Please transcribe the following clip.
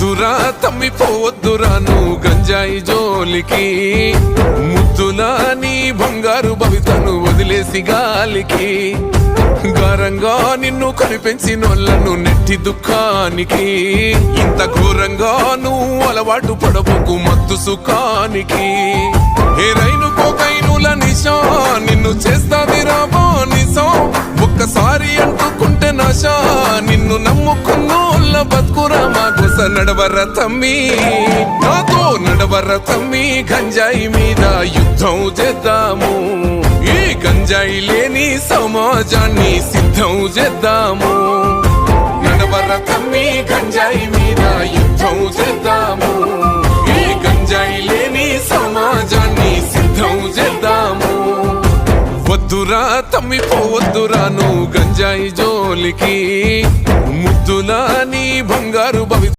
వద్దురా తమ్మిపోవద్దురా నువ్వు గంజాయి జోలికి, ముద్దులా నీ బంగారు భవితను వదిలేసి గాలికి, ఘోరంగా నిన్ను కనిపెంచినోళ్ళను నెట్టి దుఃఖానికి, ఇంత ఘోరంగా నువ్వు అలవాటు పడబోకు మత్తు సుఖానికి. ఏ రైలు కోకైనుల నిశా నిన్ను చేస్తాది రాబో నిశం, ఒక్కసారి అంటుకుంటే నశా నిన్ను నమ్ముకున్నోళ్ళ బతుకురా మా గుస. నడవర తమ్మి నాతో నడవర తమ్మి, గంజాయి మీద యుద్ధం చేద్దాము, ఈ గంజాయి లేని సమాజాన్ని సిద్ధం చేద్దాము. నడవర తమ్మి గంజాయి మీద యుద్ధం చేద్దాము, ఈ గంజాయి లేని సమాజాన్ని సిద్ధం చేద్దాము. వద్దురా తమ్మిపోవద్దురా నువ్వు గంజాయి జోలికి, ముద్దులా నీ బంగారు భవి